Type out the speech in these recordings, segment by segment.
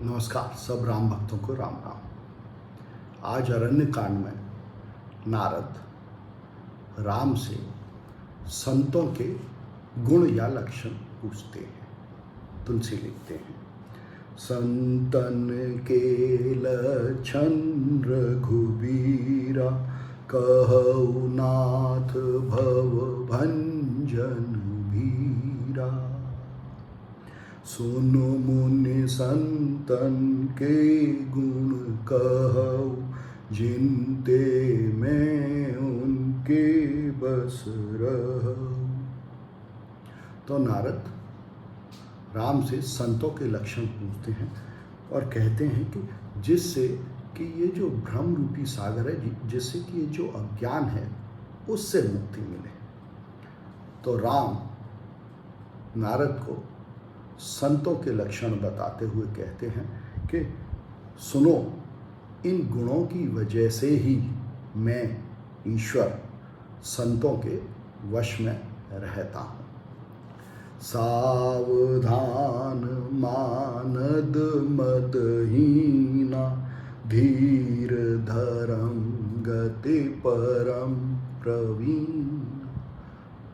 नमस्कार सब राम भक्तों को राम राम। आज अरण्य कांड में नारद राम से संतों के गुण या लक्षण पूछते हैं। तुलसी लिखते हैं, संतन के लक्षण रघुबीरा, कहु नाथ भव भंजन भीरा। सुनो मुनि संतन के गुण कहु, जिनते मैं उनके बस रहूं। तो नारद राम से संतों के लक्षण पूछते हैं और कहते हैं कि जिससे कि ये जो भ्रम रूपी सागर है, जिससे कि ये जो अज्ञान है उससे मुक्ति मिले। तो राम नारद को संतों के लक्षण बताते हुए कहते हैं कि सुनो, इन गुणों की वजह से ही मैं ईश्वर संतों के वश में रहता हूँ। सावधान मानद मदहीना, धीर धरम गति परम प्रवीण।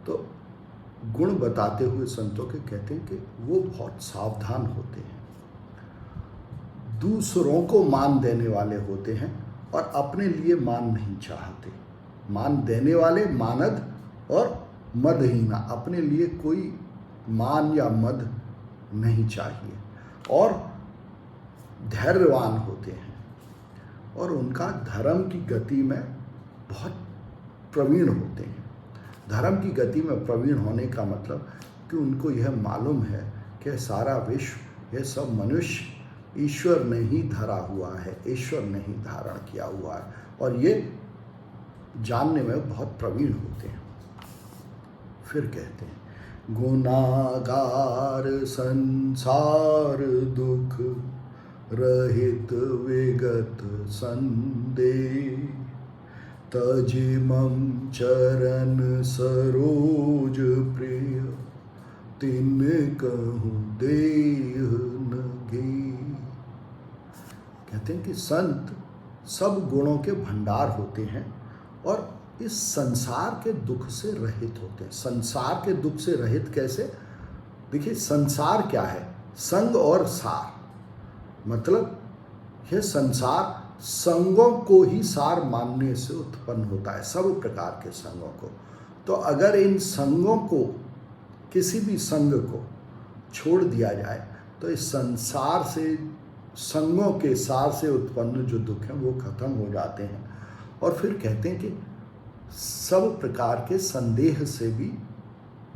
तो गुण बताते हुए संतों के कहते हैं कि वो बहुत सावधान होते हैं, दूसरों को मान देने वाले होते हैं और अपने लिए मान नहीं चाहते। मान देने वाले मानद और मदहीना, अपने लिए कोई मान या मद नहीं चाहिए। और धैर्यवान होते हैं और उनका धर्म की गति में बहुत प्रवीण होते हैं। धर्म की गति में प्रवीण होने का मतलब कि उनको यह मालूम है कि सारा विश्व, यह सब मनुष्य ईश्वर ने ही धरा हुआ है, ईश्वर ने ही धारण किया हुआ है, और ये जानने में बहुत प्रवीण होते हैं। फिर कहते हैं, गुनागार संसार दुख रहित विगत संदेह, तजिमं चरण सरोज प्रिय, तिन कहूँ देह न गे। कहते हैं कि संत सब गुणों के भंडार होते हैं और इस संसार के दुख से रहित होते हैं। संसार के दुख से रहित कैसे? देखिए, संसार क्या है? संग और सार, मतलब यह संसार संगों को ही सार मानने से उत्पन्न होता है, सब प्रकार के संगों को। तो अगर इन संगों को, किसी भी संग को छोड़ दिया जाए तो इस संसार से, संगों के सार से उत्पन्न जो दुख हैं वो खत्म हो जाते हैं। और फिर कहते हैं कि सब प्रकार के संदेह से भी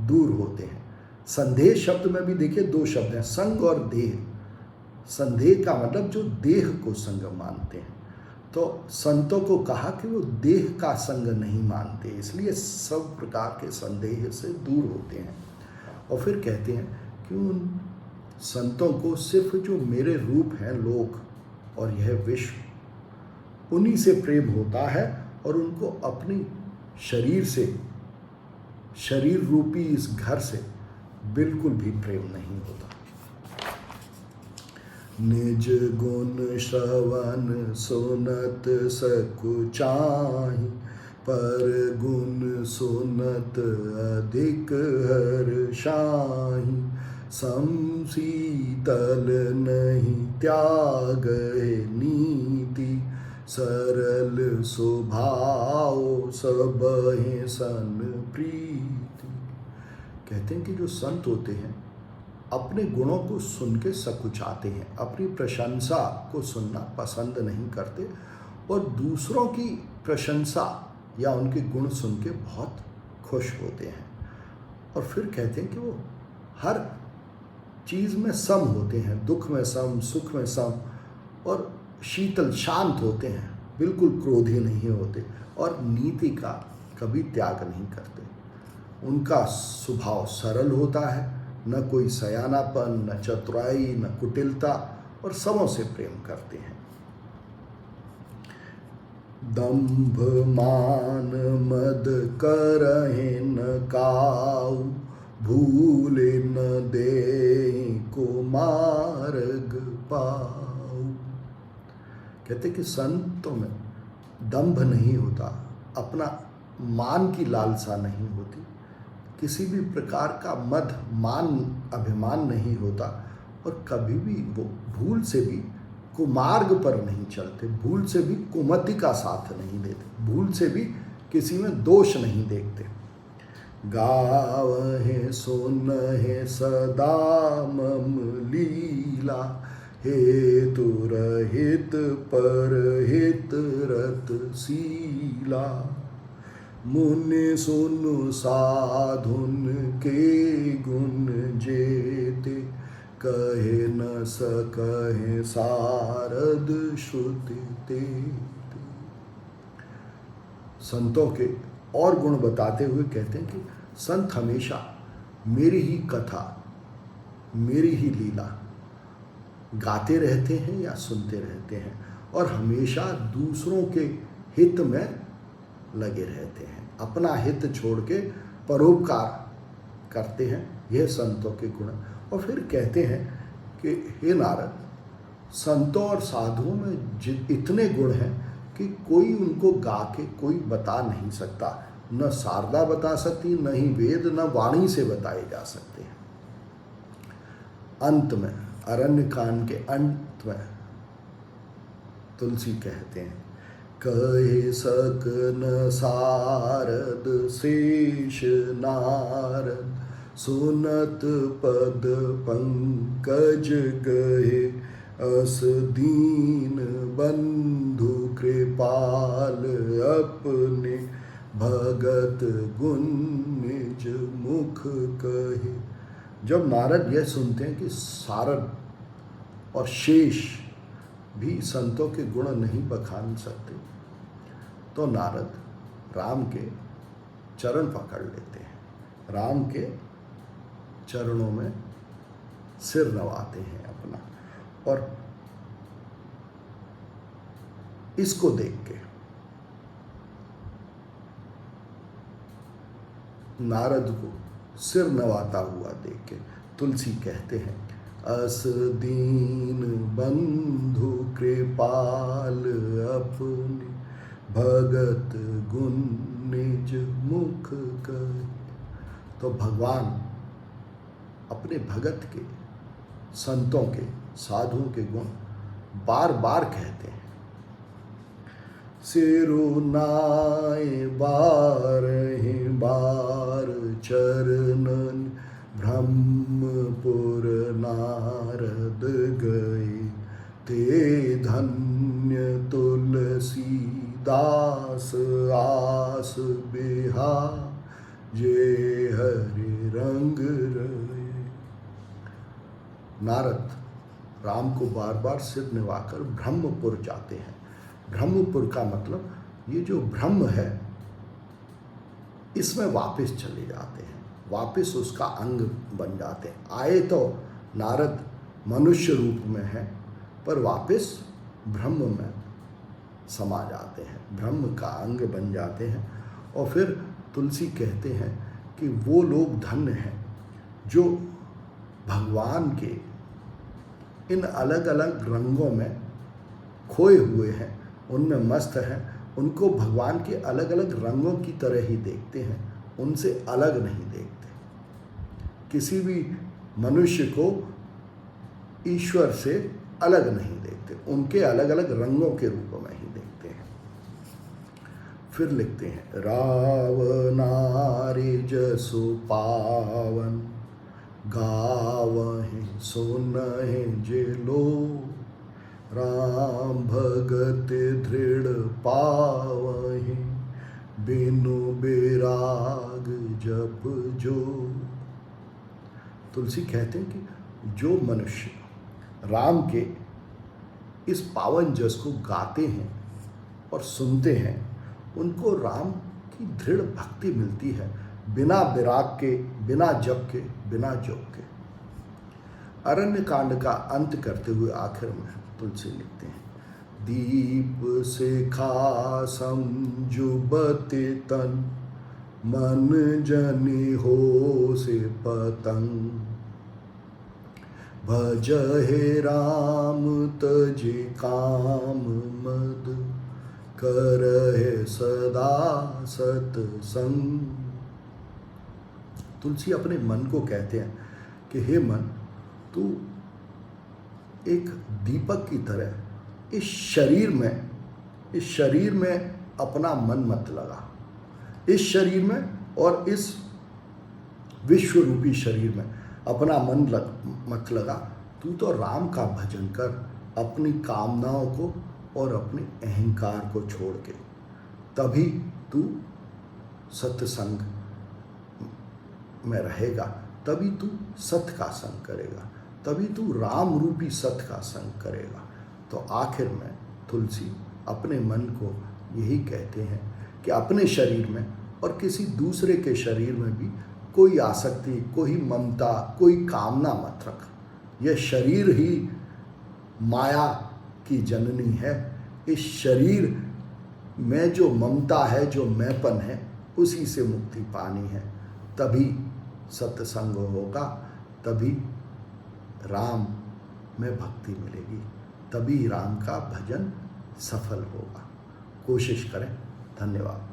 दूर होते हैं। संदेह शब्द में भी देखिए दो शब्द हैं, संग और देह। संदेह का मतलब जो देह को संग मानते हैं। तो संतों को कहा कि वो देह का संग नहीं मानते, इसलिए सब प्रकार के संदेह से दूर होते हैं। और फिर कहते हैं कि उन संतों को सिर्फ जो मेरे रूप हैं, लोक और यह विश्व, उन्हीं से प्रेम होता है और उनको अपनी शरीर से, शरीर रूपी इस घर से बिल्कुल भी प्रेम नहीं होता। निज गुण श्रवण सुनत सकुचाहि, पर गुण सुनत अधिक हर्षाहि। समशीतल नहीं त्याग नीति, सरल स्वभाव सबहि सन प्रीति। कहते हैं कि जो संत होते हैं अपने गुणों को सुन के सकुचाते हैं, अपनी प्रशंसा को सुनना पसंद नहीं करते और दूसरों की प्रशंसा या उनके गुण सुन के बहुत खुश होते हैं। और फिर कहते हैं कि वो हर चीज़ में सम होते हैं, दुख में सम, सुख में सम, और शीतल शांत होते हैं, बिल्कुल क्रोधी नहीं होते और नीति का कभी त्याग नहीं करते। उनका स्वभाव सरल होता है, न कोई सयानापन, न चतुराई, न कुटिलता, और सबों से प्रेम करते हैं। दंभ मान मद करहिं न काऊ, भूले न दे को मार्ग पाऊं। कहते कि संतों में दंभ नहीं होता, अपना मान की लालसा नहीं होती, किसी भी प्रकार का मद मान अभिमान नहीं होता, और कभी भी वो भूल से भी कुमार्ग पर नहीं चलते, भूल से भी कुमति का साथ नहीं देते, भूल से भी किसी में दोष नहीं देखते। गावहे सुनहे सदा मम लीला, हेतु रहित परहित रत सीला। मुनि सुनु साधुन के गुण जेते, कहे न सकहे सारद श्रुति तेते। संतों के और गुण बताते हुए कहते हैं कि संत हमेशा मेरी ही कथा, मेरी ही लीला गाते रहते हैं या सुनते रहते हैं, और हमेशा दूसरों के हित में लगे रहते हैं, अपना हित छोड़ के परोपकार करते हैं। यह संतों के गुण। और फिर कहते हैं कि हे नारद, संतों और साधुओं में इतने गुण हैं कि कोई उनको गा के कोई बता नहीं सकता, न शारदा बता सकती, न ही वेद, न वाणी से बताए जा सकते हैं। अंत में, अरण्य कांड के अंत में तुलसी कहते हैं, कहे सक न सारद शेष नारद, सुनत पद पंकज गहे, अस दीन बंधु कृपाल, अपने भगत गुण निज मुख कहे। जब नारद यह सुनते हैं कि सारद और शेष भी संतों के गुण नहीं बखान सकते, तो नारद राम के चरण पकड़ लेते हैं, राम के चरणों में सिर नवाते हैं अपना। और इसको देख के नारद को सिर नवाता हुआ देख के तुलसी कहते हैं, अस दीन बंधु कृपाल, अपने भगत गुण निज मुख कहे। तो भगवान अपने भगत के, संतों के, साधुओं के गुण बार बार कहते हैं। सिरुनाए बारहि बार चरणन, ब्रह्मपुर नारद गए, ते धन्य तुलसी दास आस बिहा, जे हरि रंग रहे। नारद राम को बार बार सिर निभाकर ब्रह्मपुर जाते हैं। ब्रह्मपुर का मतलब ये जो ब्रह्म है, इसमें वापस चले जाते हैं, वापस उसका अंग बन जाते हैं। आए तो नारद मनुष्य रूप में है, पर वापस ब्रह्म में समा जाते हैं, ब्रह्म का अंग बन जाते हैं। और फिर तुलसी कहते हैं कि वो लोग धन्य हैं जो भगवान के इन अलग अलग रंगों में खोए हुए हैं, उनमें मस्त हैं, उनको भगवान के अलग अलग रंगों की तरह ही देखते हैं, उनसे अलग नहीं देखते। किसी भी मनुष्य को ईश्वर से अलग नहीं देखते, उनके अलग अलग रंगों के रूप में ही देखते हैं। फिर लिखते हैं, रावनारि जसु पावन, गावहि सुनहि जे लो, राम भगत दृढ़ पावहि, बिनु बेराग जप जो। तुलसी कहते हैं कि जो मनुष्य राम के इस पावन जस को गाते हैं और सुनते हैं, उनको राम की दृढ़ भक्ति मिलती है, बिना विराग के, बिना जप के, बिना जोग के। अरण्य कांड का अंत करते हुए आखिर में तुलसी लिखते हैं, दीप शिखा संजुबते तन, मन जनि हो से पतंग। भज हे राम तजि काम मद, करहे सदा सतसंग। तुलसी अपने मन को कहते हैं कि हे मन, तू एक दीपक की तरह इस शरीर में अपना मन मत लगा, इस शरीर में और इस विश्व रूपी शरीर में अपना मन मत लगा। तू तो राम का भजन कर, अपनी कामनाओं को और अपने अहंकार को छोड़ के, तभी तू सत्संग में रहेगा, तभी तू सत्य का संग करेगा, तभी तू राम रूपी सत्य का संग करेगा। तो आखिर में तुलसी अपने मन को यही कहते हैं कि अपने शरीर में और किसी दूसरे के शरीर में भी कोई आसक्ति, कोई ममता, कोई कामना मत रख। यह शरीर ही माया की जननी है। इस शरीर में जो ममता है, जो मैंपन है, उसी से मुक्ति पानी है। तभी सत्संग होगा, तभी राम में भक्ति मिलेगी, तभी राम का भजन सफल होगा। कोशिश करें। धन्यवाद।